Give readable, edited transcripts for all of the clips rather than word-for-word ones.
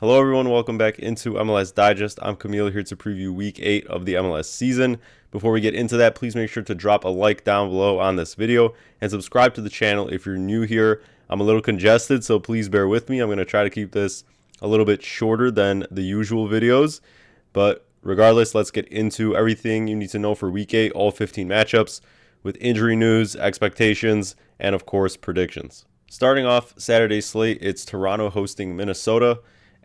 Hello everyone, welcome back into MLS Digest. I'm Camille here to preview Week 8 of the MLS season. Before we get into that, please make sure to drop a like down below on this video and subscribe to the channel if you're new here. I'm a little congested, so please bear with me. I'm going to try to keep this a little bit shorter than the usual videos. But regardless, let's get into everything you need to know for Week 8, all 15 matchups, with injury news, expectations, and of course, predictions. Starting off Saturday's slate, it's Toronto hosting Minnesota.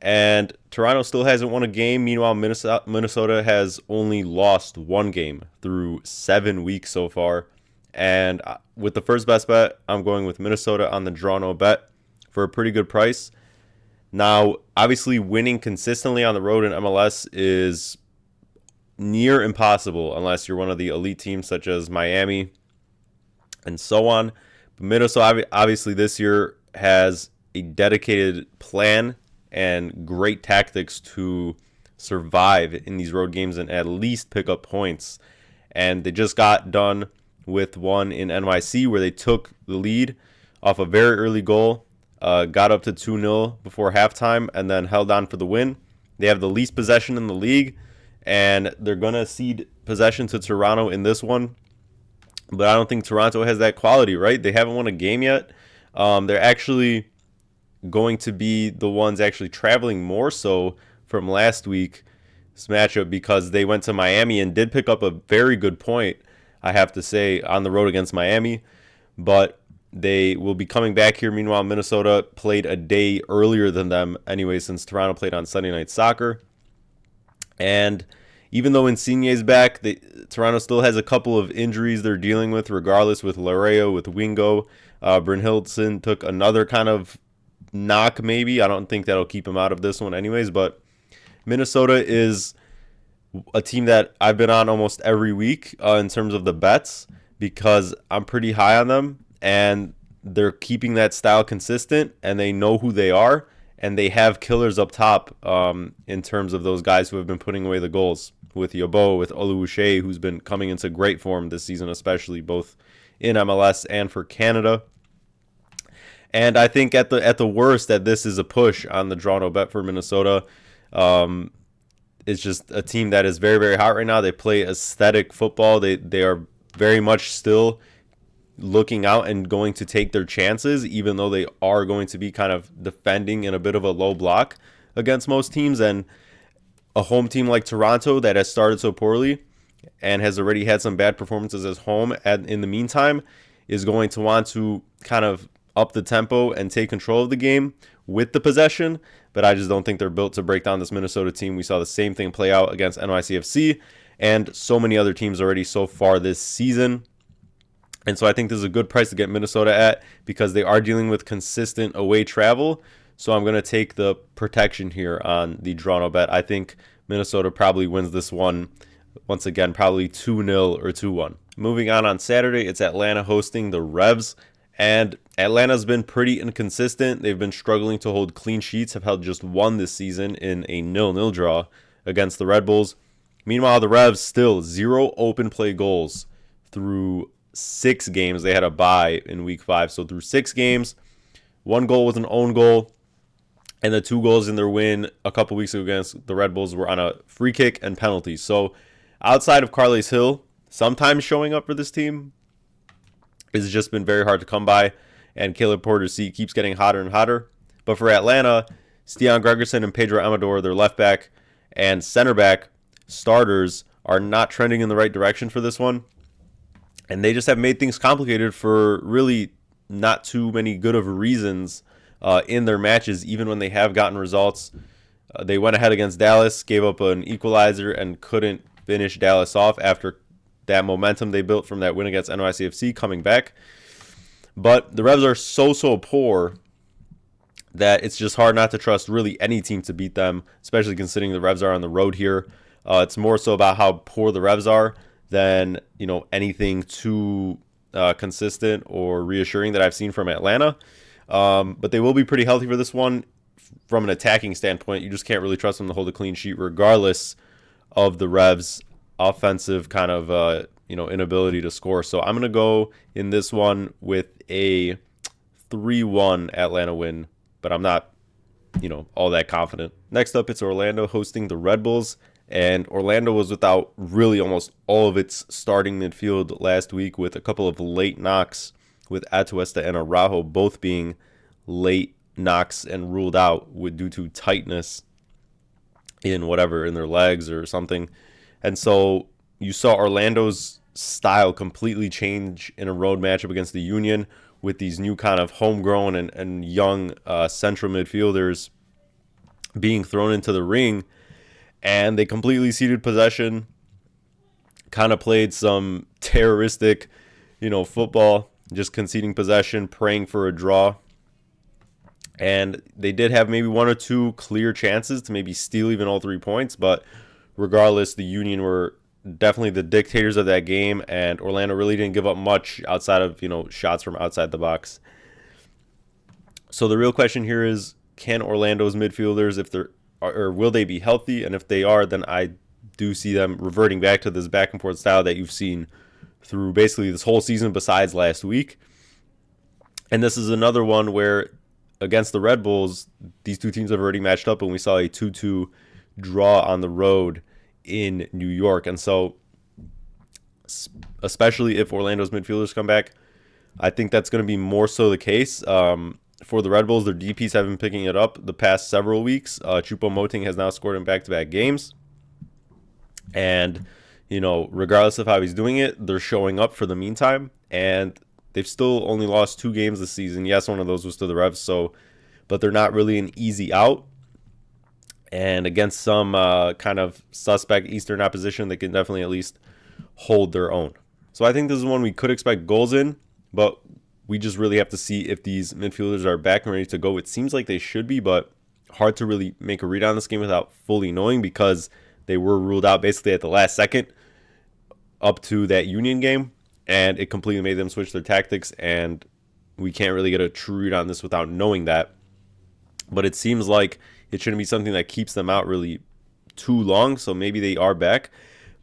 And Toronto still hasn't won a game. Meanwhile, Minnesota has only lost one game through 7 weeks so far. And with the first best bet, I'm going with Minnesota on the draw no bet for a pretty good price. Now, obviously, winning consistently on the road in MLS is near impossible unless you're one of the elite teams such as Miami and so on. But Minnesota, obviously, this year has a dedicated plan and great tactics to survive in these road games and at least pick up points. And they just got done with one in NYC where they took the lead off a very early goal, got up to 2-0 before halftime, and then held on for the win. They have the least possession in the league, and they're going to cede possession to Toronto in this one. But I don't think Toronto has that quality, right? They haven't won a game yet. They're actually going to be the ones actually traveling more so from last week's matchup because they went to Miami and did pick up a very good point, I have to say, on the road against Miami. But they will be coming back here. Meanwhile, Minnesota played a day earlier than them anyway, since Toronto played on Sunday Night Soccer. And even though Insigne's back, Toronto still has a couple of injuries they're dealing with, regardless, with Ferreira, with Wingo. Brynhildsen took another kind of knock, maybe. I don't think that'll keep him out of this one anyways, but Minnesota is a team that I've been on almost every week in terms of the bets because I'm pretty high on them, and they're keeping that style consistent, and they know who they are, and they have killers up top in terms of those guys who have been putting away the goals, with Yeboah, with Oluwaseyi, who's been coming into great form this season, especially both in MLS and for Canada. And I think at the worst that this is a push on the draw no bet for Minnesota. It's just a team that is very, very hot right now. They play aesthetic football. They are very much still looking out and going to take their chances, even though they are going to be kind of defending in a bit of a low block against most teams. And a home team like Toronto that has started so poorly and has already had some bad performances as home in the meantime is going to want to kind of up the tempo and take control of the game with the possession, but I just don't think they're built to break down this Minnesota team. We saw the same thing play out against NYCFC and so many other teams already so far this season. And so I think this is a good price to get Minnesota at because they are dealing with consistent away travel. So I'm going to take the protection here on the draw no bet. I think Minnesota probably wins this one, once again, probably 2-0 or 2-1. Moving on Saturday, it's Atlanta hosting the Revs. And Atlanta's been pretty inconsistent. They've been struggling to hold clean sheets, have held just one this season in a 0-0 draw against the Red Bulls. Meanwhile, the Revs still 0 open play goals through 6 games. They had a bye in week 5. So through 6 games, 1 goal was an own goal. And the 2 goals in their win a couple weeks ago against the Red Bulls were on a free kick and penalty. So outside of Carles Hill, sometimes showing up for this team, it's just been very hard to come by, and Caleb Porter's seat keeps getting hotter and hotter. But for Atlanta, Stian Gregerson and Pedro Amador, their left back and center back starters, are not trending in the right direction for this one. And they just have made things complicated for really not too many good of reasons in their matches, even when they have gotten results. They went ahead against Dallas, gave up an equalizer, and couldn't finish Dallas off after that momentum they built from that win against NYCFC coming back. But the Revs are so poor that it's just hard not to trust really any team to beat them, especially considering the Revs are on the road here. It's more so about how poor the Revs are than anything too consistent or reassuring that I've seen from Atlanta. But they will be pretty healthy for this one. From an attacking standpoint, you just can't really trust them to hold a clean sheet regardless of the Revs' offensive kind of inability to score. So I'm going to go in this one with a 3-1 Atlanta win, but I'm not all that confident. Next up, it's Orlando hosting the Red Bulls. And Orlando was without really almost all of its starting midfield last week, with a couple of late knocks, with Atuesta and Araujo both being late knocks and ruled out due to tightness in their legs or something. And so you saw Orlando's style completely change in a road matchup against the Union, with these new kind of homegrown and young central midfielders being thrown into the ring. And they completely ceded possession, kind of played some terroristic, football, just conceding possession, praying for a draw. And they did have maybe one or two clear chances to maybe steal even all 3 points. But regardless, the Union were definitely the dictators of that game. And Orlando really didn't give up much outside of, shots from outside the box. So the real question here is, can Orlando's midfielders, will they be healthy? And if they are, then I do see them reverting back to this back and forth style that you've seen through basically this whole season besides last week. And this is another one where against the Red Bulls, these two teams have already matched up, and we saw a 2-2 draw on the road in New York. And so especially if Orlando's midfielders come back, I think that's going to be more so the case. For the Red Bulls, their DPs have been picking it up the past several weeks. Choupo-Moting has now scored in back-to-back games. And, regardless of how he's doing it, they're showing up for the meantime. And they've still only lost 2 games this season. Yes, one of those was to the Revs, but they're not really an easy out. And against some kind of suspect Eastern opposition, they can definitely at least hold their own. So I think this is one we could expect goals in, but we just really have to see if these midfielders are back and ready to go. It seems like they should be, but hard to really make a read on this game without fully knowing, because they were ruled out basically at the last second up to that Union game, and it completely made them switch their tactics, and we can't really get a true read on this without knowing that. But it seems like it shouldn't be something that keeps them out really too long, so maybe they are back.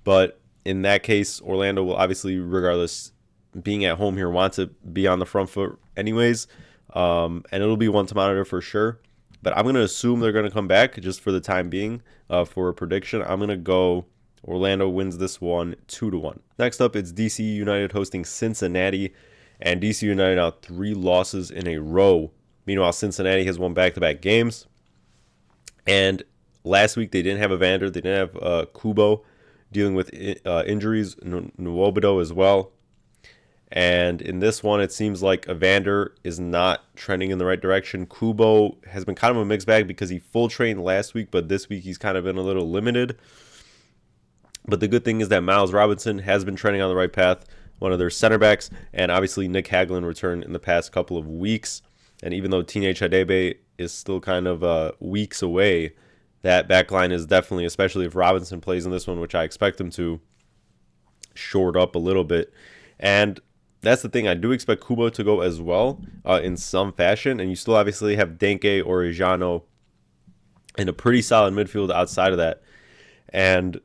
But in that case, Orlando will obviously, regardless, being at home here, want to be on the front foot anyways, and it'll be one to monitor for sure. But I'm going to assume they're going to come back just for the time being. For a prediction, I'm going to go Orlando wins this one 2-1. Next up, it's DC United hosting Cincinnati, and DC United now 3 losses in a row. Meanwhile, Cincinnati has won back-to-back games, and last week they didn't have Evander, they didn't have Kubo dealing with injuries, Nwobodo as well. And in this one, it seems like Evander is not trending in the right direction. Kubo has been kind of a mixed bag because he full trained last week, but this week he's kind of been a little limited. But the good thing is that Miles Robinson has been trending on the right path, one of their center backs, and obviously Nick Hagelin returned in the past couple of weeks. And even though Teenage Hadebe is still kind of weeks away, that back line is definitely, especially if Robinson plays in this one, which I expect him to, shored up a little bit. And that's the thing. I do expect Kubo to go as well in some fashion. And you still obviously have Denke, Orejano, and a pretty solid midfield outside of that. And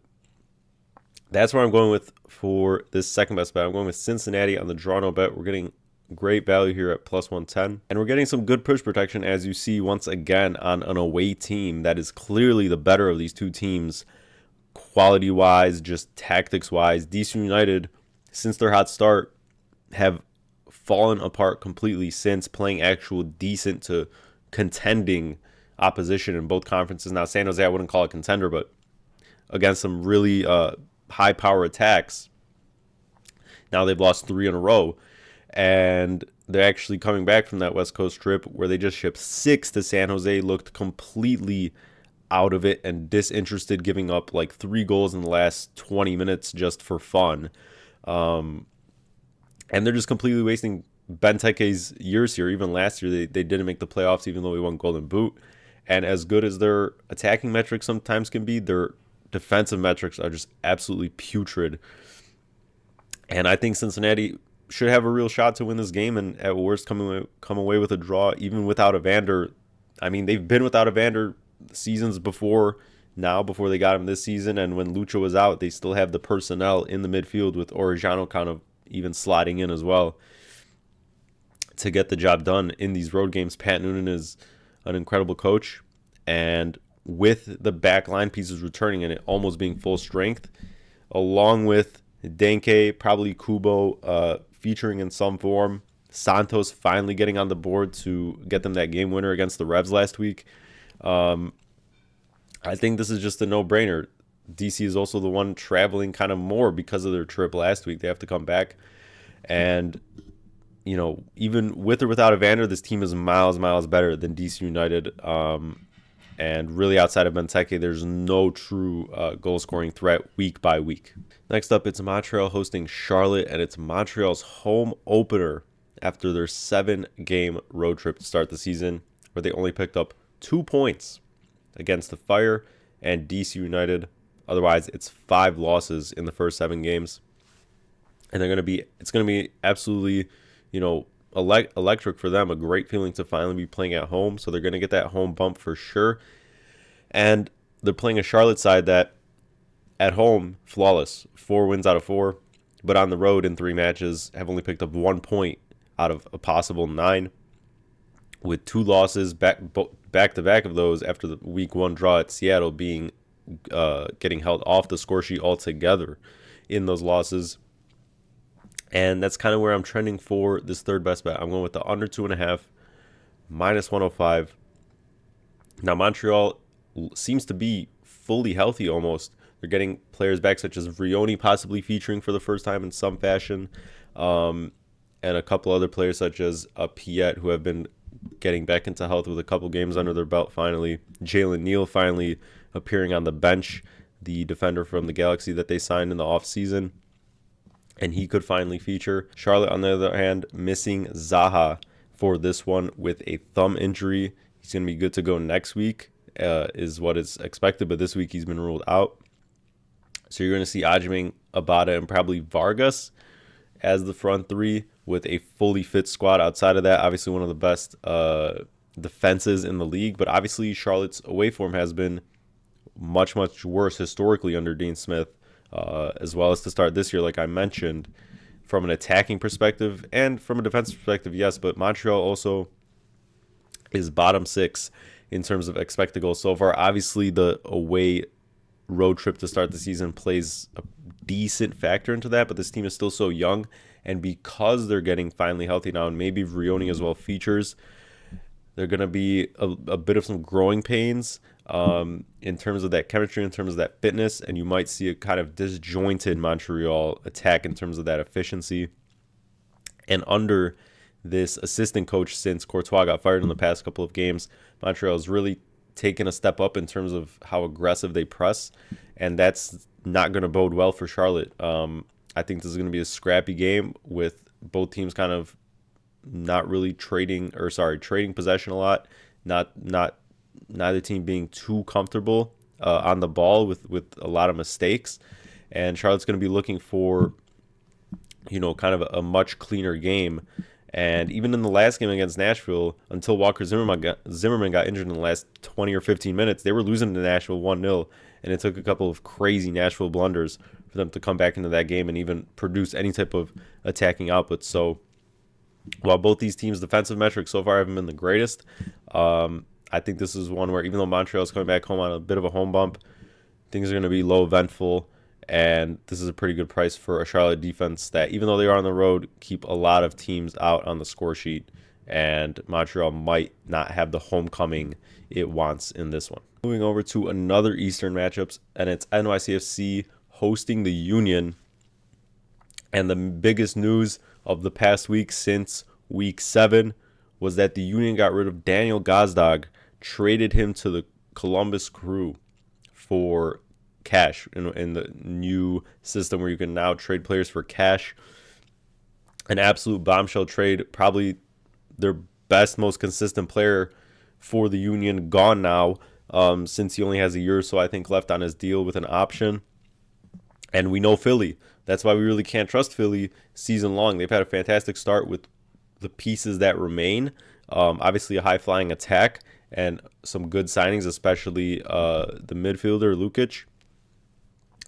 that's where I'm going with for this second best bet. I'm going with Cincinnati on the draw no bet. We're getting great value here at plus 110. And we're getting some good push protection, as you see once again, on an away team that is clearly the better of these two teams, quality-wise, just tactics-wise. DC United, since their hot start, have fallen apart completely since playing actual decent to contending opposition in both conferences. Now, San Jose, I wouldn't call it contender, but against some really high power attacks, now they've lost 3 in a row. And they're actually coming back from that West Coast trip where they just shipped 6 to San Jose, looked completely out of it and disinterested, giving up like 3 goals in the last 20 minutes just for fun. And they're just completely wasting Benteke's years here. Even last year, they didn't make the playoffs, even though he won Golden Boot. And as good as their attacking metrics sometimes can be, their defensive metrics are just absolutely putrid. And I think Cincinnati should have a real shot to win this game, and at worst come away with a draw, even without Evander. I mean, they've been without Evander seasons before they got him this season, and when Lucho was out, they still have the personnel in the midfield with Orejano kind of even sliding in as well to get the job done in these road games. Pat Noonan is an incredible coach, And with the back line pieces returning and it almost being full strength, along with Denke, probably Kubo featuring in some form, Santos finally getting on the board to get them that game winner against the Revs last week. I think this is just a no-brainer. DC is also the one traveling kind of more because of their trip last week. They have to come back. And, you know, even with or without Evander, this team is miles better than DC United. And really outside of Benteke, there's no true goal-scoring threat week by week. Next up, it's Montreal hosting Charlotte, and it's Montreal's home opener after their 7-game road trip to start the season, where they only picked up 2 points against the Fire and DC United. Otherwise, it's 5 losses in the first 7 games. And it's going to be absolutely, you know, electric for them. A great feeling to finally be playing at home. So they're going to get that home bump for sure. And they're playing a Charlotte side that at home, flawless, 4 wins out of 4. But on the road in 3 matches, have only picked up 1 point out of a possible 9. With 2 losses back to back of those after the week 1 draw at Seattle being getting held off the score sheet altogether in those losses. And that's kind of where I'm trending for this third best bet. I'm going with the under 2.5, minus 105. Now, Montreal seems to be fully healthy almost. They're getting players back such as Vrioni possibly featuring for the first time in some fashion. And a couple other players such as Piet, who have been getting back into health with a couple games under their belt finally. Jalen Neal finally appearing on the bench, the defender from the Galaxy that they signed in the offseason. And he could finally feature. Charlotte, on the other hand, missing Zaha for this one with a thumb injury. He's going to be good to go next week, is what is expected. But this week he's been ruled out. So you're going to see Ajiming, Abada, and probably Vargas as the front 3 with a fully fit squad. Outside of that, obviously one of the best defenses in the league. But obviously Charlotte's away form has been much worse historically under Dean Smith, as well as to start this year, like I mentioned, from an attacking perspective and from a defensive perspective, yes. But Montreal also is bottom 6 in terms of expected goals so far. Obviously, the away road trip to start the season plays a decent factor into that, but this team is still so young, and because they're getting finally healthy now, and maybe Vrioni as well features, they're going to be a bit of some growing pains in terms of that chemistry, in terms of that fitness, and you might see a kind of disjointed Montreal attack in terms of that efficiency. And under this assistant coach, since Courtois got fired in the past couple of games, Montreal has really taken a step up in terms of how aggressive they press, and that's not going to bode well for Charlotte. I think this is going to be a scrappy game with both teams kind of not really trading possession a lot, neither team being too comfortable on the ball with a lot of mistakes. And Charlotte's going to be looking for, you know, kind of a much cleaner game. And even in the last game against Nashville, until Walker Zimmerman got injured in the last 20 or 15 minutes, they were losing to Nashville 1-0, and it took a couple of crazy Nashville blunders for them to come back into that game and even produce any type of attacking output. So while both these teams' defensive metrics so far haven't been the greatest, I think this is one where, even though Montreal's coming back home on a bit of a home bump, things are going to be low eventful, and this is a pretty good price for a Charlotte defense that, even though they are on the road, keep a lot of teams out on the score sheet, and Montreal might not have the homecoming it wants in this one. Moving over to another Eastern matchups, and it's NYCFC hosting the Union. And the biggest news of the past week since week 7 was that the Union got rid of Daniel Gazdag, traded him to the Columbus Crew for cash in the new system where you can now trade players for cash. An absolute bombshell trade, probably their best, most consistent player for the Union gone now, since he only has a year or so, I think, left on his deal with an option. And we know Philly. That's why we really can't trust Philly season long. They've had a fantastic start with the pieces that remain. Obviously, a high-flying attack and some good signings, especially the midfielder, Lukic.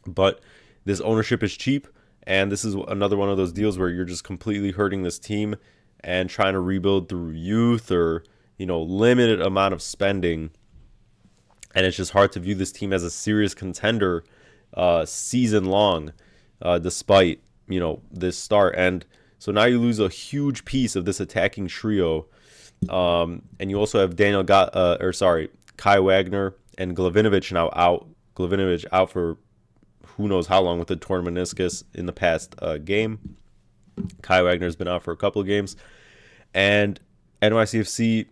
But this ownership is cheap, and this is another one of those deals where you're just completely hurting this team and trying to rebuild through youth or, you know, limited amount of spending and it's just hard to view this team as a serious contender season long, despite this start. And so now you lose a huge piece of this attacking trio, and you also have Kai Wagner and Glavinovic now out. Glavinovic out for who knows how long with the torn meniscus in the past game. Kai Wagner's been out for a couple of games, and NYCFC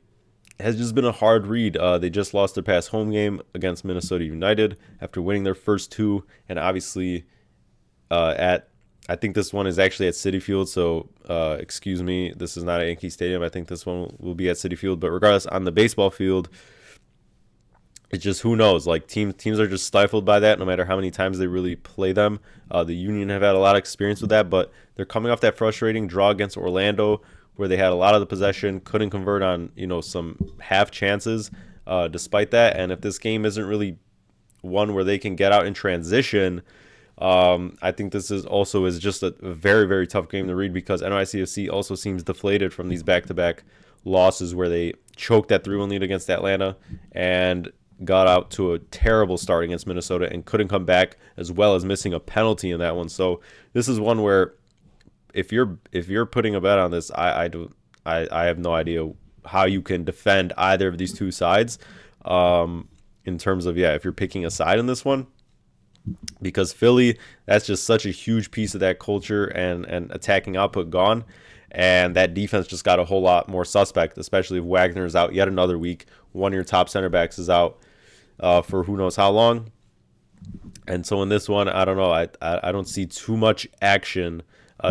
has just been a hard read. They just lost their past home game against Minnesota United after winning their first two, and obviously I think this one is actually at Citi Field, so excuse me, this is not at Yankee Stadium. I think this one will be at Citi Field, but regardless, on the baseball field, it's just who knows. Like teams are just stifled by that, no matter how many times they really play them. The Union have had a lot of experience with that, but they're coming off that frustrating draw against Orlando, where they had a lot of the possession, couldn't convert on some half chances. Despite that, and if this game isn't really one where they can get out in transition, I think this is just a very, very tough game to read, because NYCFC also seems deflated from these back-to-back losses where they choked that 3-1 lead against Atlanta and got out to a terrible start against Minnesota and couldn't come back, as well as missing a penalty in that one. So this is one where if you're putting a bet on this, I have no idea how you can defend either of these two sides, in terms of if you're picking a side in this one, because Philly, that's just such a huge piece of that culture and attacking output gone. And that defense just got a whole lot more suspect, especially if Wagner is out yet another week. One of your top center backs is out for who knows how long. And so in this one, I don't know. I don't see too much action,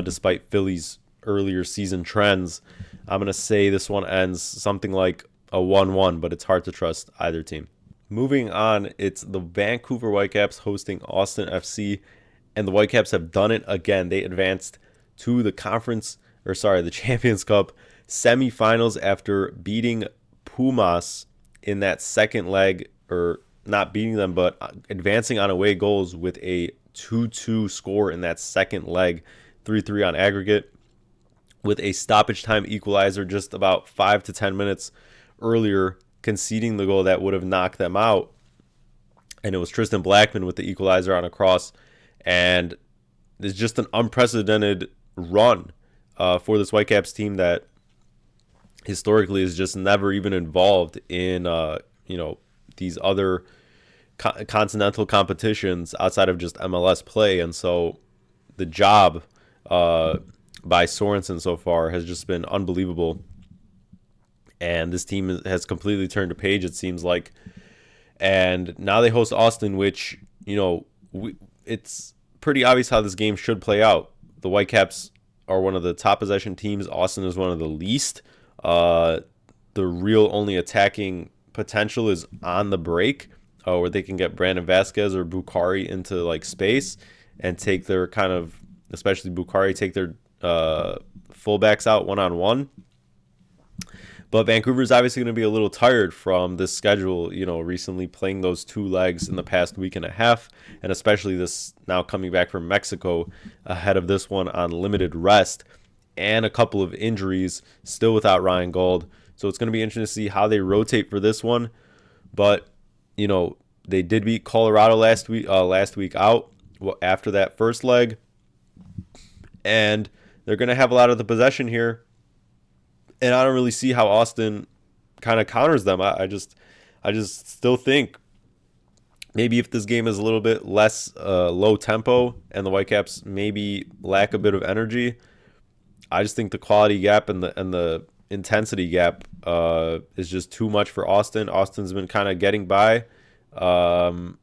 despite Philly's earlier season trends. I'm going to say this one ends something like a 1-1, but it's hard to trust either team. Moving on, it's the Vancouver Whitecaps hosting Austin FC, and the Whitecaps have done it again. They advanced to the the Champions Cup semifinals after beating Pumas in that second leg, or not beating them, but advancing on away goals with a 2-2 score in that second leg, 3-3 on aggregate, with a stoppage time equalizer just about 5 to 10 minutes earlier, conceding the goal that would have knocked them out. And it was Tristan Blackman with the equalizer on a cross. And it's just an unprecedented run for this Whitecaps team that historically is just never even involved in these other continental competitions outside of just MLS play. And so the job by Sorensen so far has just been unbelievable. And this team has completely turned a page, it seems like. And now they host Austin, which, it's pretty obvious how this game should play out. The Whitecaps are one of the top possession teams. Austin is one of the least. The real only attacking potential is on the break, where they can get Brandon Vasquez or Bukhari into space and take their especially Bukhari, take their fullbacks out one-on-one. But Vancouver's obviously going to be a little tired from this schedule, recently playing those two legs in the past week and a half, and especially this now coming back from Mexico ahead of this one on limited rest and a couple of injuries, still without Ryan Gauld. So it's going to be interesting to see how they rotate for this one. But, they did beat Colorado last week out after that first leg, and they're going to have a lot of the possession here. And I don't really see how Austin kind of counters them. I just still think maybe if this game is a little bit less low tempo and the Whitecaps maybe lack a bit of energy, I just think the quality gap and the intensity gap is just too much for Austin. Austin's been kind of getting by. The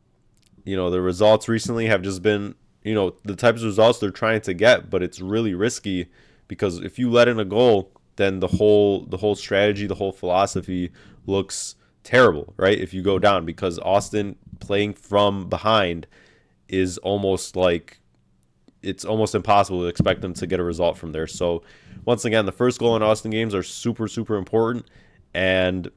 results recently have just been, the types of results they're trying to get, but it's really risky, because if you let in a goal, then the whole strategy, the whole philosophy looks terrible, right? If you go down, because Austin playing from behind is almost it's almost impossible to expect them to get a result from there. So once again, the first goal in Austin games are super, super important, and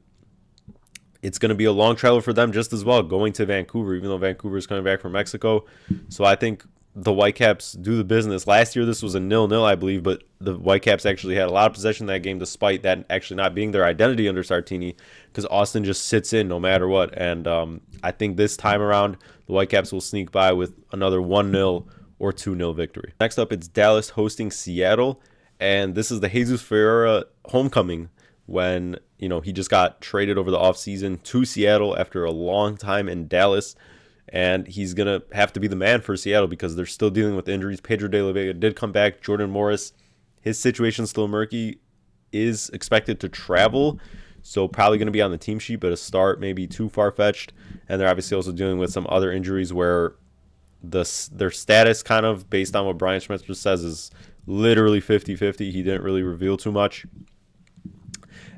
it's going to be a long travel for them just as well, going to Vancouver, even though Vancouver is coming back from Mexico. So I think the Whitecaps do the business. Last year, this was a 0-0, I believe, but the Whitecaps actually had a lot of possession in that game, despite that actually not being their identity under Sartini, because Austin just sits in no matter what. And I think this time around, the Whitecaps will sneak by with another 1-0 or 2-0 victory. Next up, it's Dallas hosting Seattle, and this is the Jesus Ferreira homecoming when, you know, he just got traded over the offseason to Seattle after a long time in Dallas. And he's going to have to be the man for Seattle because they're still dealing with injuries. Pedro de la Vega did come back. Jordan Morris, his situation's still murky, is expected to travel. So probably going to be on the team sheet, but a start may be too far-fetched. And they're obviously also dealing with some other injuries where their status kind of, based on what Brian Schmetzer says, is literally 50-50. He didn't really reveal too much.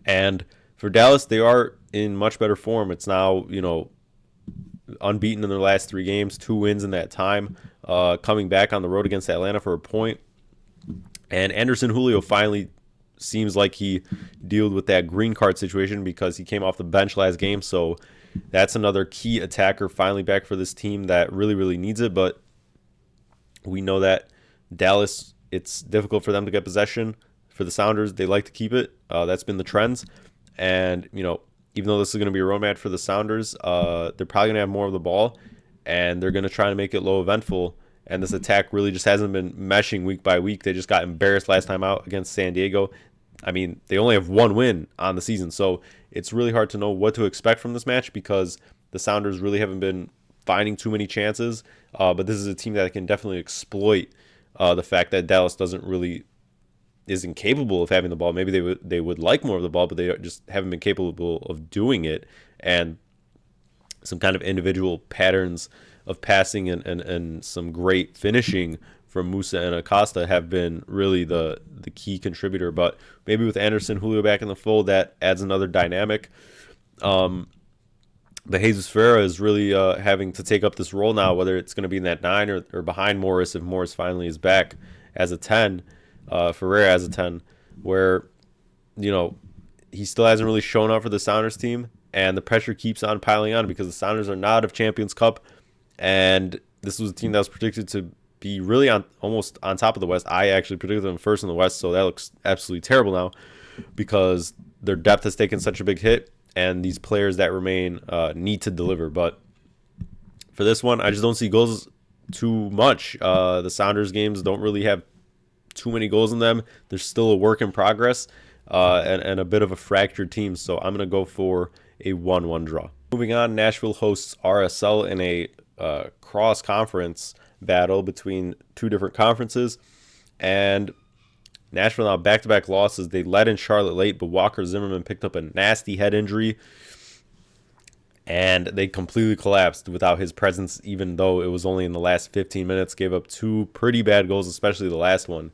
And for Dallas, they are in much better form. It's now, you know, unbeaten in their last 3 games, 2 wins in that time, coming back on the road against Atlanta for a point. And Anderson Julio finally seems like he dealt with that green card situation because he came off the bench last game. So that's another key attacker finally back for this team that really, really needs it. But we know that Dallas, it's difficult for them to get possession. For the Sounders, they like to keep it. That's been the trends. And, you know, even though this is going to be a road match for the Sounders, they're probably going to have more of the ball, and they're going to try to make it low eventful. And this attack really just hasn't been meshing week by week. They just got embarrassed last time out against San Diego. I mean, they only have 1 win on the season, so it's really hard to know what to expect from this match because the Sounders really haven't been finding too many chances. But this is a team that can definitely exploit the fact that Dallas isn't capable of having the ball. Maybe they would like more of the ball, but they just haven't been capable of doing it. And some kind of individual patterns of passing and some great finishing from Musa and Acosta have been really the key contributor. But maybe with Anderson Julio back in the fold, that adds another dynamic. But Jesus Ferreira is really having to take up this role now, whether it's going to be in that 9 or behind Morris if Morris finally is back as a 10. Ferreira as a 10, where, you know, he still hasn't really shown up for the Sounders team, and the pressure keeps on piling on because the Sounders are not of Champions Cup, and this was a team that was predicted to be really almost on top of the West. I actually predicted them first in the West, so that looks absolutely terrible now because their depth has taken such a big hit, and these players that remain need to deliver. But for this one, I just don't see goals too much. The Sounders games don't really have too many goals in them. There's still a work in progress and a bit of a fractured team. So I'm going to go for a 1-1 draw. Moving on, Nashville hosts RSL in a cross-conference battle between 2 different conferences. And Nashville now back-to-back losses. They led in Charlotte late, but Walker Zimmerman picked up a nasty head injury. And they completely collapsed without his presence, even though it was only in the last 15 minutes. Gave up 2 pretty bad goals, especially the last one.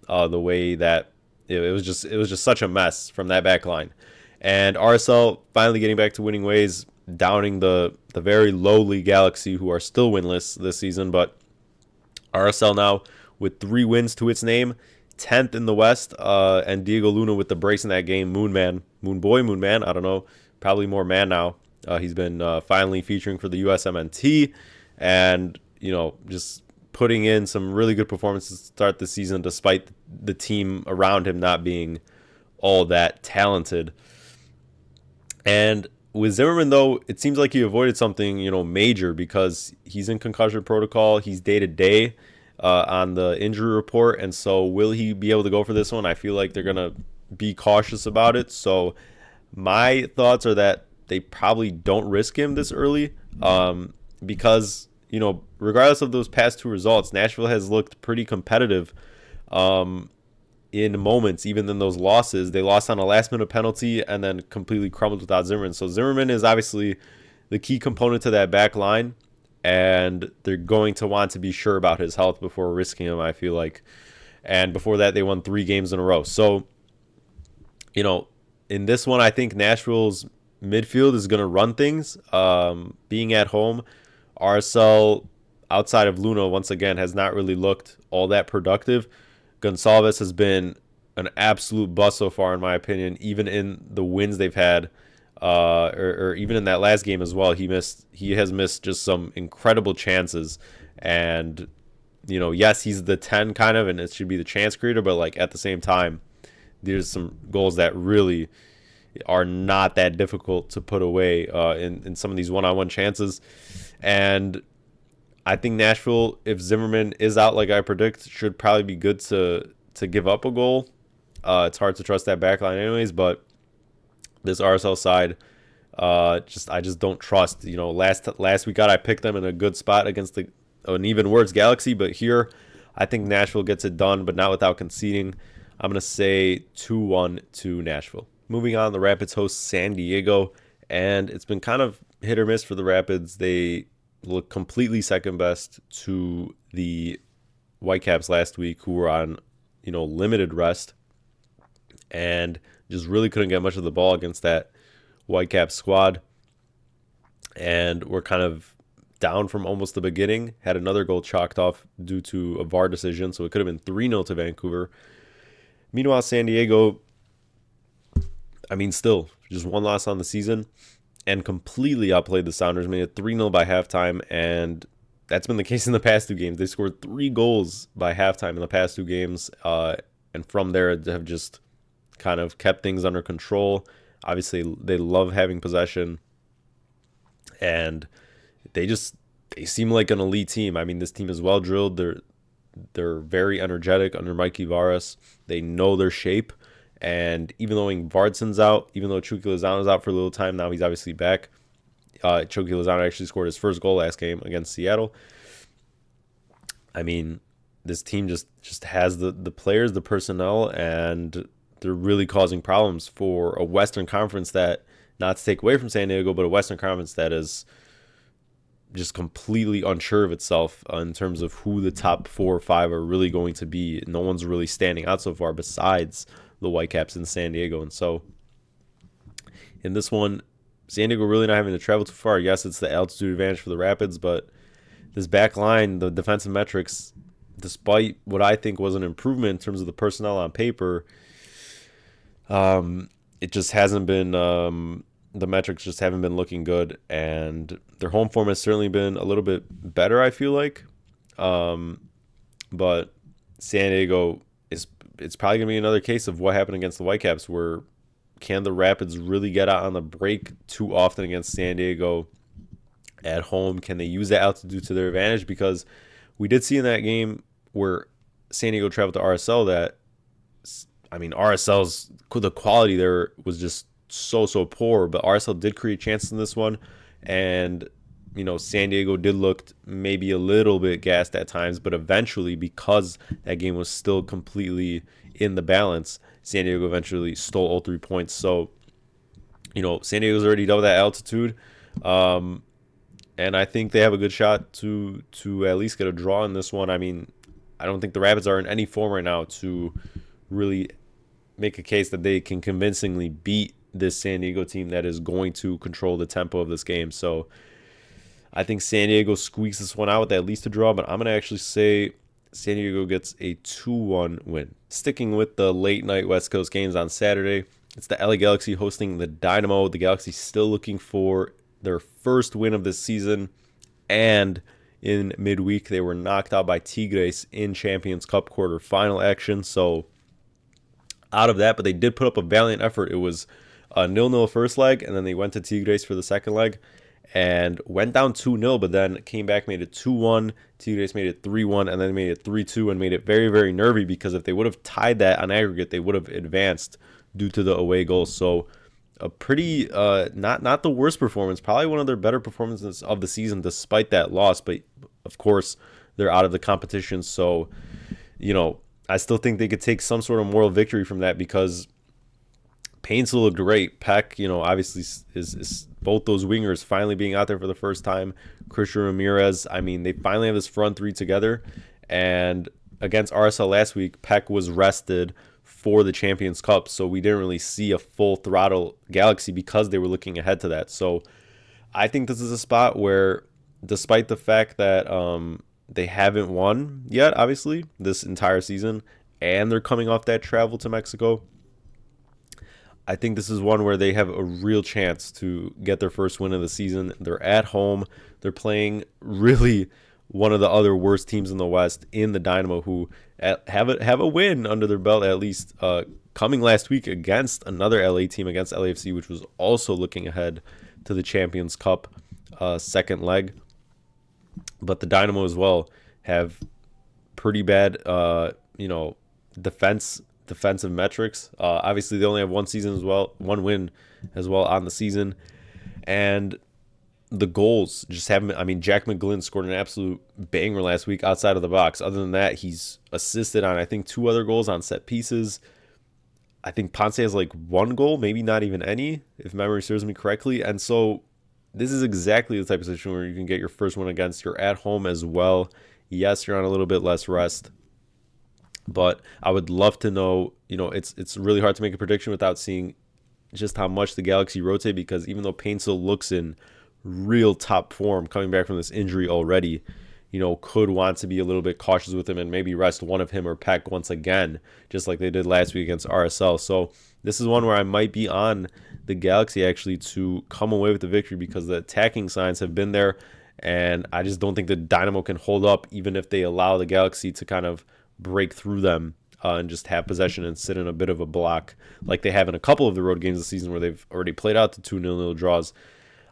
The way that it was just such a mess from that back line. And RSL finally getting back to winning ways, downing the very lowly Galaxy, who are still winless this season. But RSL now with 3 wins to its name, 10th in the West, and Diego Luna with the brace in that game. Moon Man, I don't know, probably more man now. He's been finally featuring for the USMNT and, you know, just putting in some really good performances to start the season despite the team around him not being all that talented. And with Zimmerman, though, it seems like he avoided something, you know, major because he's in concussion protocol. He's day-to-day on the injury report. And so will he be able to go for this one? I feel like they're going to be cautious about it. So my thoughts are that they probably don't risk him this early because, you know, regardless of those past 2 results, Nashville has looked pretty competitive in moments, even in those losses. They lost on a last-minute penalty and then completely crumbled without Zimmerman. So Zimmerman is obviously the key component to that back line, and they're going to want to be sure about his health before risking him, I feel like. And before that, they won 3 games in a row. So, you know, in this one, I think Nashville's midfield is going to run things. Being at home, RSL, outside of Luna, once again, has not really looked all that productive. Gonçalves has been an absolute bust so far, in my opinion, even in the wins they've had, or even in that last game as well. He has missed just some incredible chances, and Yes, he's the 10 kind of, and it should be the chance creator, but like at the same time, there's some goals that really are not that difficult to put away in some of these one-on-one chances. And I think Nashville, if Zimmerman is out like I predict, should probably be good to give up a goal. It's hard to trust that back line anyways, but this RSL side, I just don't trust. Last week I picked them in a good spot against an even worse Galaxy, but here I think Nashville gets it done, but not without conceding. I'm going to say 2-1 to Nashville. Moving on, the Rapids host San Diego, and it's been kind of hit or miss for the Rapids. They look completely second best to the Whitecaps last week, who were on, limited rest, and just really couldn't get much of the ball against that Whitecaps squad. And we're kind of down from almost the beginning. Had another goal chalked off due to a VAR decision, so it could have been 3-0 to Vancouver. Meanwhile, San Diego, still just one loss on the season and completely outplayed the Sounders, made it 3-0 by halftime, and that's been the case in the past two games. They scored 3 goals by halftime in the past 2 games, and from there have just kind of kept things under control. Obviously, they love having possession, and they seem like an elite team. This team is well drilled. They're very energetic under Mikey Varas. They know their shape. And even though Vardson's out, even though Chucky Lozano's out for a little time, now he's obviously back. Chucky Lozano actually scored his first goal last game against Seattle. This team just has the players, the personnel, and they're really causing problems for a Western Conference that, not to take away from San Diego, but a Western Conference that is just completely unsure of itself in terms of who the top 4 or 5 are really going to be. No one's really standing out so far besides the Whitecaps in San Diego. And so in this one, San Diego really not having to travel too far. Yes, it's the altitude advantage for the Rapids, but this back line, the defensive metrics, despite what I think was an improvement in terms of the personnel on paper, it just hasn't been, the metrics just haven't been looking good, and their home form has certainly been a little bit better, I feel like. But San Diego, it's probably going to be another case of what happened against the Whitecaps, where can the Rapids really get out on the break too often against San Diego at home? Can they use that altitude to their advantage? Because we did see in that game where San Diego traveled to RSL that, RSL's, the quality there was just so poor, but RSL did create chances in this one, and San Diego did look maybe a little bit gassed at times, but eventually, because that game was still completely in the balance, San Diego eventually stole all 3 points. So San Diego's already double that altitude, and I think they have a good shot to at least get a draw in this one. I don't think the Rapids are in any form right now to really make a case that they can convincingly beat this San Diego team that is going to control the tempo of this game. So I think San Diego squeaks this one out with at least a draw, but I'm going to actually say San Diego gets a 2-1 win. Sticking with the late night West Coast games on Saturday, it's the LA Galaxy hosting the Dynamo. The Galaxy still looking for their first win of this season, and in midweek they were knocked out by Tigres in Champions Cup quarterfinal action. So out of that, but they did put up a valiant effort. It was a 0-0 first leg, and then they went to Tigres for the second leg and went down 2-0, but then came back, made it 2-1. Tigres made it 3-1, and then made it 3-2, and made it very, very nervy, because if they would have tied that on aggregate, they would have advanced due to the away goal. So a pretty, not the worst performance, probably one of their better performances of the season despite that loss. But of course, they're out of the competition, so I still think they could take some sort of moral victory from that, because Payne still looked great. Peck, obviously is both those wingers finally being out there for the first time. Christian Ramirez, they finally have this front three together. And against RSL last week, Peck was rested for the Champions Cup, so we didn't really see a full throttle Galaxy because they were looking ahead to that. So I think this is a spot where, despite the fact that they haven't won yet, obviously, this entire season, and they're coming off that travel to Mexico, I think this is one where they have a real chance to get their first win of the season. They're at home. They're playing really one of the other worst teams in the West in the Dynamo, who have a win under their belt at least, coming last week against another LA team, against LAFC, which was also looking ahead to the Champions Cup second leg. But the Dynamo as well have pretty bad, defensive metrics. Obviously, they only have one win as well on the season, and the goals just haven't. I mean, Jack McGlynn scored an absolute banger last week outside of the box. Other than that, he's assisted on, I think, 2 other goals on set pieces. I think Ponce has like 1 goal, maybe not even any, if memory serves me correctly. And so this is exactly the type of situation where you can get your first one against. You're at home as well. Yes, you're on a little bit less rest, but I would love to know, it's really hard to make a prediction without seeing just how much the Galaxy rotate, because even though Painsil looks in real top form coming back from this injury already, could want to be a little bit cautious with him and maybe rest one of him or Peck once again, just like they did last week against RSL. So this is one where I might be on the Galaxy actually to come away with the victory, because the attacking signs have been there, and I just don't think the Dynamo can hold up even if they allow the Galaxy to kind of break through them and just have possession and sit in a bit of a block like they have in a couple of the road games this season where they've already played out the 2-0 draws.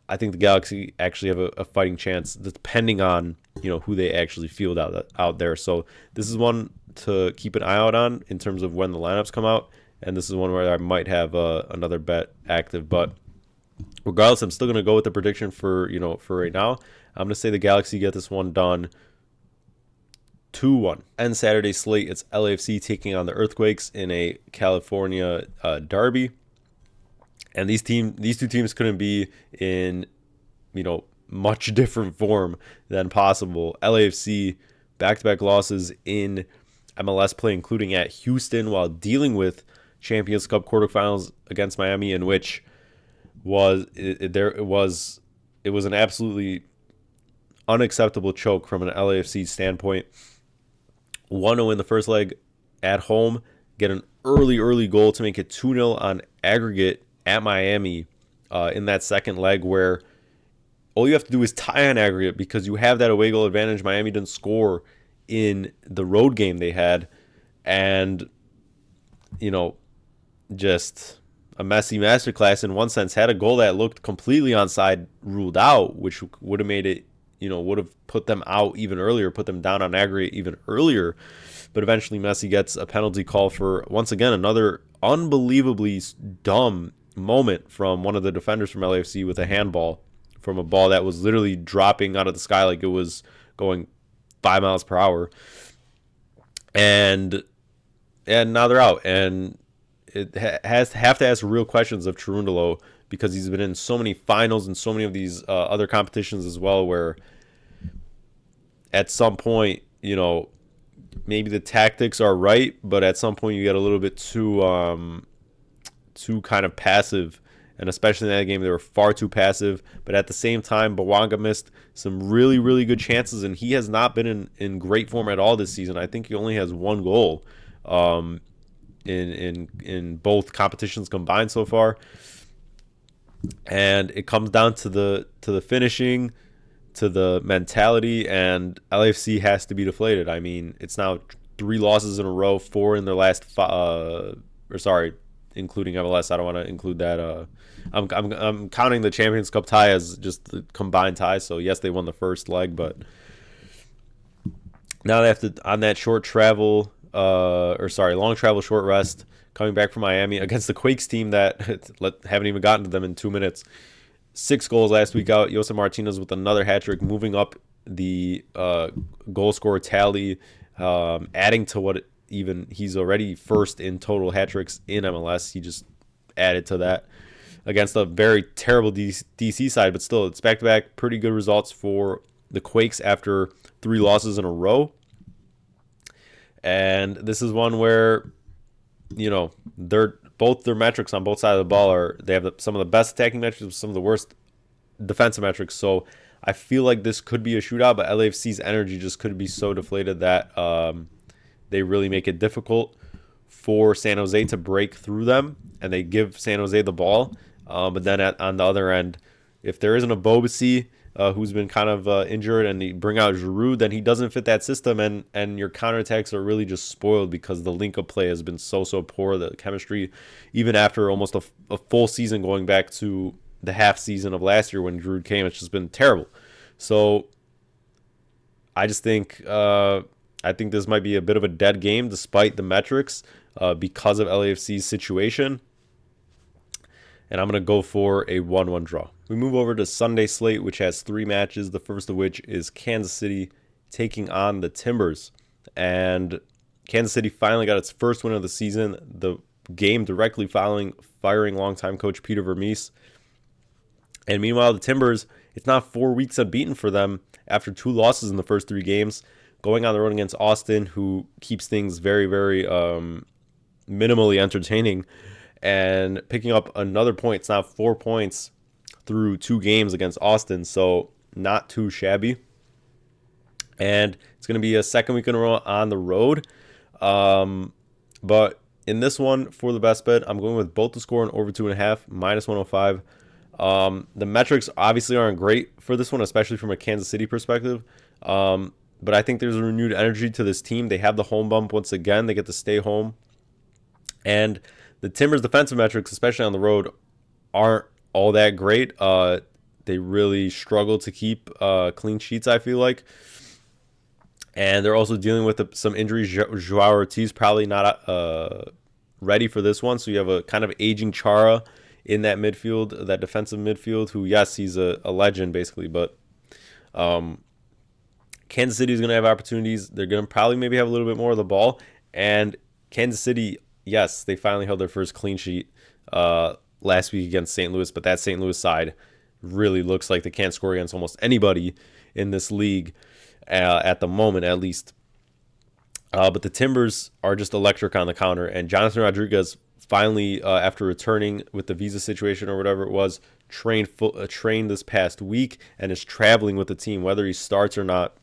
I think the Galaxy actually have a fighting chance, depending on who they actually field out there. So this is one to keep an eye out on in terms of when the lineups come out, and this is one where I might have another bet active. But regardless, I'm still going to go with the prediction for right now. I'm going to say the Galaxy get this one done 2-1. And Saturday slate, it's LAFC taking on the Earthquakes in a California derby. And these two teams couldn't be in, much different form than possible. LAFC, back-to-back losses in MLS play, including at Houston, while dealing with Champions Cup quarterfinals against Miami, in which it was an absolutely unacceptable choke from an LAFC standpoint. 1-0 in the first leg at home, get an early goal to make it 2-0 on aggregate at Miami in that second leg, where all you have to do is tie on aggregate because you have that away goal advantage. Miami didn't score in the road game they had, and just a Messi masterclass in one sense. Had a goal that looked completely onside ruled out, which would have made it, would have put them out even earlier, put them down on aggregate even earlier. But eventually Messi gets a penalty call for, once again, another unbelievably dumb moment from one of the defenders from LAFC with a handball from a ball that was literally dropping out of the sky like it was going 5 miles per hour. And now they're out. And it have to ask real questions of Cherundolo, because he's been in so many finals and so many of these other competitions as well, where at some point, maybe the tactics are right, but at some point you get a little bit too kind of passive. And especially in that game, they were far too passive. But at the same time, Bawanga missed some really, really good chances, and he has not been in great form at all this season. I think he only has 1 goal in both competitions combined so far. And it comes down to the finishing, to the mentality, and LAFC has to be deflated. I mean, it's now 3 losses in a row, 4 in their last including MLS. I don't want to include that. I'm counting the Champions Cup tie as just the combined tie. So yes, they won the first leg, but now they have to, on that long travel, short rest, coming back from Miami against the Quakes team that haven't even gotten to them in 2 minutes. 6 goals last week out. Josef Martinez with another hat trick, moving up the goal scorer tally, adding to what he's already first in total hat tricks in MLS. He just added to that against a very terrible DC side, but still, it's back-to-back pretty good results for the Quakes after 3 losses in a row. And this is one where, their metrics on both sides of the ball they have some of the best attacking metrics, some of the worst defensive metrics. So I feel like this could be a shootout, but LAFC's energy just could be so deflated that they really make it difficult for San Jose to break through them, and they give San Jose the ball. But then on the other end, if there isn't a Bobasi who's been kind of injured, and you bring out Giroud, then he doesn't fit that system, and your counterattacks are really just spoiled because the link-up play has been so poor. The chemistry, even after almost a full season going back to the half season of last year when Giroud came, it's just been terrible. So I just think this might be a bit of a dead game despite the metrics because of LAFC's situation. And I'm going to go for a 1-1 draw. We move over to Sunday slate, which has 3 matches. The first of which is Kansas City taking on the Timbers. And Kansas City finally got its first win of the season. The game directly following firing longtime coach Peter Vermees. And meanwhile, the Timbers, it's not 4 weeks unbeaten for them after 2 losses in the first 3 games. Going on the road against Austin, who keeps things very, very minimally entertaining. And picking up another point. It's now 4 points through 2 games against Austin, so not too shabby. And it's going to be a second week in a row on the road. But in this one, for the best bet, I'm going with both the score and over 2.5, minus 105. The metrics obviously aren't great for this one, especially from a Kansas City perspective. But I think there's a renewed energy to this team. They have the home bump once again. They get to stay home. And the Timbers' defensive metrics, especially on the road, aren't all that great. They really struggle to keep clean sheets, I feel like. And they're also dealing with some injuries. Joao Ortiz probably not ready for this one. So you have a kind of aging Chara in that midfield, that defensive midfield, who, yes, he's a legend, basically. But Kansas City is going to have opportunities. They're going to probably maybe have a little bit more of the ball. And Kansas City, yes, they finally held their first clean sheet last week against St. Louis, but that St. Louis side really looks like they can't score against almost anybody in this league at the moment, at least. But the Timbers are just electric on the counter, and Jonathan Rodriguez finally, after returning with the visa situation or whatever it was, trained this past week and is traveling with the team. Whether he starts or not,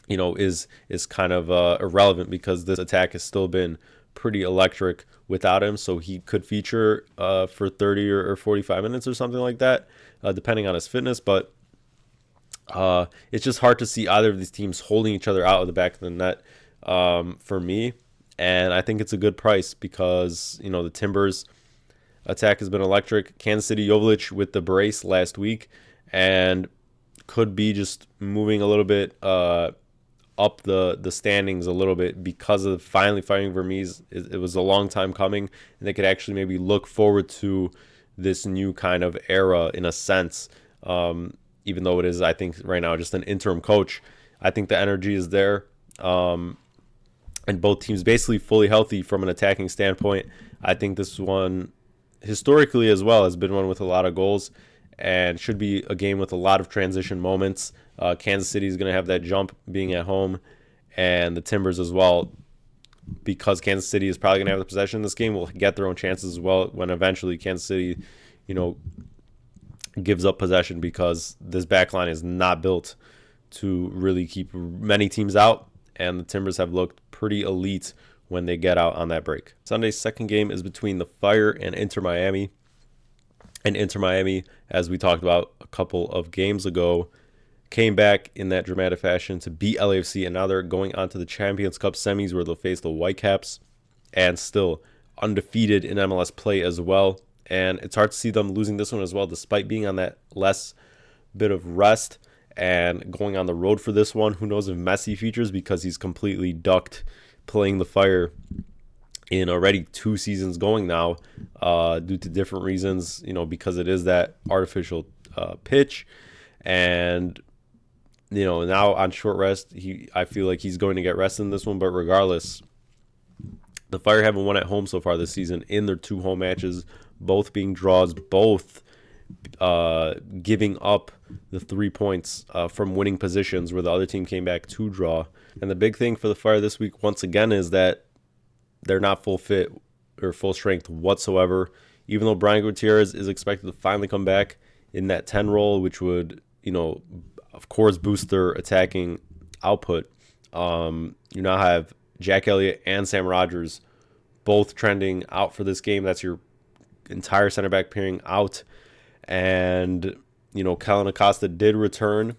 is kind of irrelevant because this attack has still been pretty electric without him, so he could feature for 30 or 45 minutes or something like that, depending on his fitness. But it's just hard to see either of these teams holding each other out of the back of the net for me. And I think it's a good price because, the Timbers attack has been electric. Kansas City, Jovic with the brace last week and could be just moving a little bit up the standings a little bit because of finally firing Vermees. It was a long time coming, and they could actually maybe look forward to this new kind of era in a sense, even though it is, I think, right now just an interim coach. I think the energy is there, and both teams basically fully healthy from an attacking standpoint. I think this one, historically as well, has been one with a lot of goals and should be a game with a lot of transition moments. Kansas City is going to have that jump being at home, and the Timbers as well, because Kansas City is probably going to have the possession in this game, will get their own chances as well when eventually Kansas City, gives up possession, because this back line is not built to really keep many teams out, and the Timbers have looked pretty elite when they get out on that break. Sunday's second game is between the Fire and Inter Miami. And Inter Miami, as we talked about a couple of games ago, came back in that dramatic fashion to beat LAFC, and now they're going on to the Champions Cup semis where they'll face the Whitecaps, and still undefeated in MLS play as well. And it's hard to see them losing this one as well, despite being on that less bit of rest and going on the road for this one. Who knows if Messi features, because he's completely ducked playing the Fire in already 2 seasons going now, due to different reasons, because it is that artificial pitch. And, now on short rest, I feel like he's going to get rest in this one. But regardless, the Fire haven't won at home so far this season in their 2 home matches, both being draws, both giving up the 3 points from winning positions where the other team came back to draw. And the big thing for the Fire this week, once again, is that they're not full fit or full strength whatsoever, even though Brian Gutierrez is expected to finally come back in that 10 role, which would, of course, boost their attacking output. You now have Jack Elliott and Sam Rogers both trending out for this game. That's your entire center back pairing out. And Kellen Acosta did return,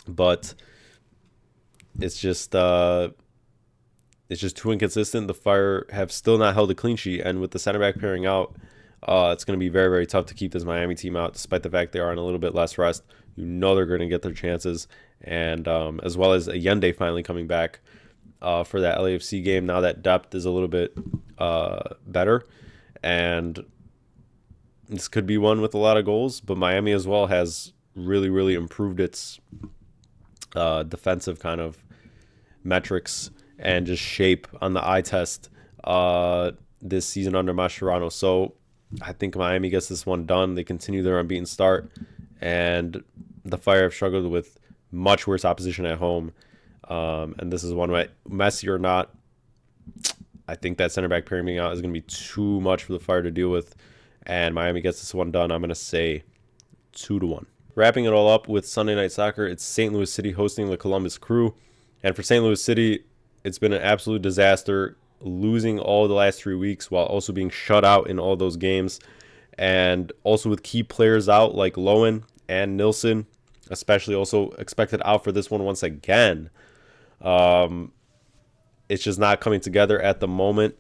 but it's just too inconsistent. The Fire have still not held a clean sheet, and with the center back pairing out, it's going to be very, very tough to keep this Miami team out, despite the fact they are on a little bit less rest. They're going to get their chances, and as well as Allende finally coming back for that LAFC game. Now that depth is a little bit better, and this could be one with a lot of goals. But Miami as well has really, really improved its defensive kind of metrics and just shape on the eye test this season under Mascherano. So I think Miami gets this one done. They continue their unbeaten start, and the Fire have struggled with much worse opposition at home. And this is one way, Messi or not, I think that center back pairing being out is going to be too much for the Fire to deal with, and Miami gets this one done. I'm going to say 2-1. Wrapping it all up with Sunday Night Soccer, it's St. Louis City hosting the Columbus Crew. And for St. Louis City, it's been an absolute disaster, losing all the last 3 weeks while also being shut out in all those games. And also with key players out like Lowen and Nilsson, especially also expected out for this one once again. It's just not coming together at the moment.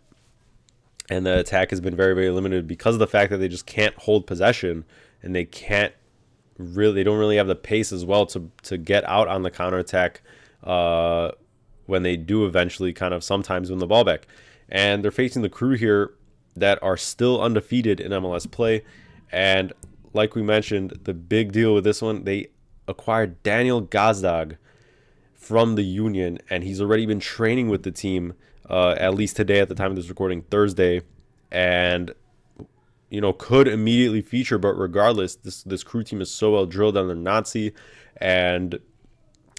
And the attack has been very, very limited because of the fact that they just can't hold possession, and they don't really have the pace as well to get out on the counterattack when they do eventually kind of sometimes win the ball back. And they're facing the Crew here that are still undefeated in MLS play. And like we mentioned, the big deal with this one, they acquired Daniel Gazdag from the Union, and he's already been training with the team at least today at the time of this recording, Thursday, and could immediately feature. But regardless, this Crew team is so well drilled under Nazi and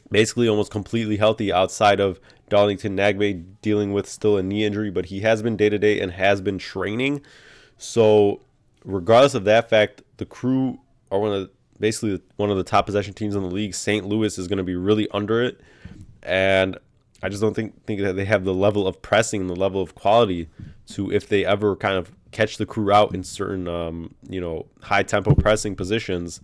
basically almost completely healthy outside of Darlington Nagbe dealing with still a knee injury, but he has been day-to-day and has been training. So regardless of that fact, the Crew are one of the top possession teams in the league. St. Louis is going to be really under it, and I just don't think that they have the level of pressing, the level of quality to, if they ever kind of catch the Crew out in certain high tempo pressing positions,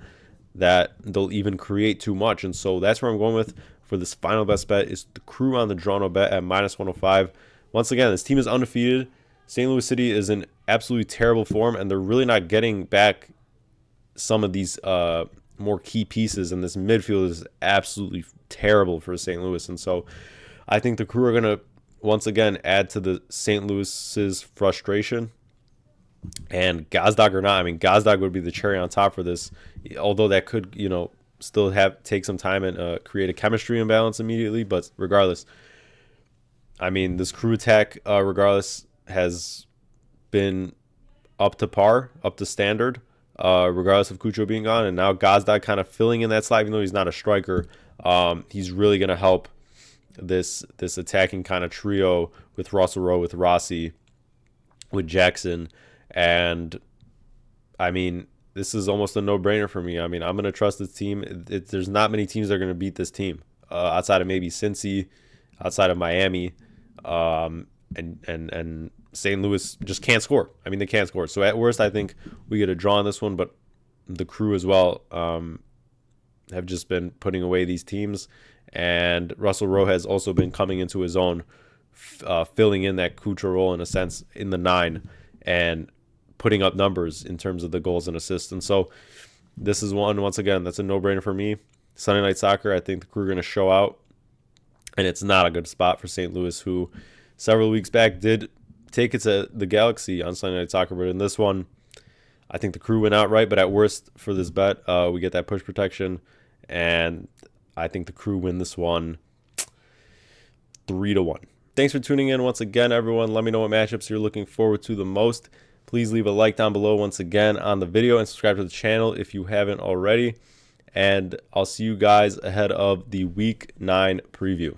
that they'll even create too much. And so that's where I'm going with for this final best bet is the Crew on the Toronto bet at -105. Once again, this team is undefeated. St. Louis City is in absolutely terrible form, and they're really not getting back some of these more key pieces, and this midfield is absolutely terrible for St. Louis. And so I think the Crew are going to once again add to the St. Louis's frustration. And Gazdag or not, I mean, Gazdag would be the cherry on top for this, although that could, still take some time and create a chemistry imbalance immediately. But regardless, I mean, this Crew attack, regardless, has been up to par, up to standard, regardless of Cucho being gone. And now Gazdag kind of filling in that slot, even though he's not a striker. He's really going to help this attacking kind of trio with Russell Rowe, with Rossi, with Jackson. And I mean, this is almost a no-brainer for me. I mean, I'm going to trust this team. There's not many teams that are going to beat this team outside of maybe Cincy, outside of Miami, and St. Louis just can't score. I mean, they can't score. So at worst, I think we get a draw on this one, but the Crew as well have just been putting away these teams. And Russell Rowe has also been coming into his own, filling in that Cucho role in a sense in the 9 and putting up numbers in terms of the goals and assists. And so this is once again, that's a no-brainer for me. Sunday Night Soccer, I think the Crew are going to show out. And it's not a good spot for St. Louis, who several weeks back did take it to the Galaxy on Sunday Night Soccer. But in this one, I think the Crew went outright. But at worst for this bet, we get that push protection. And I think the Crew win this one 3-1. Thanks for tuning in once again, everyone. Let me know what matchups you're looking forward to the most. Please leave a like down below once again on the video and subscribe to the channel if you haven't already. And I'll see you guys ahead of the Week 9 preview.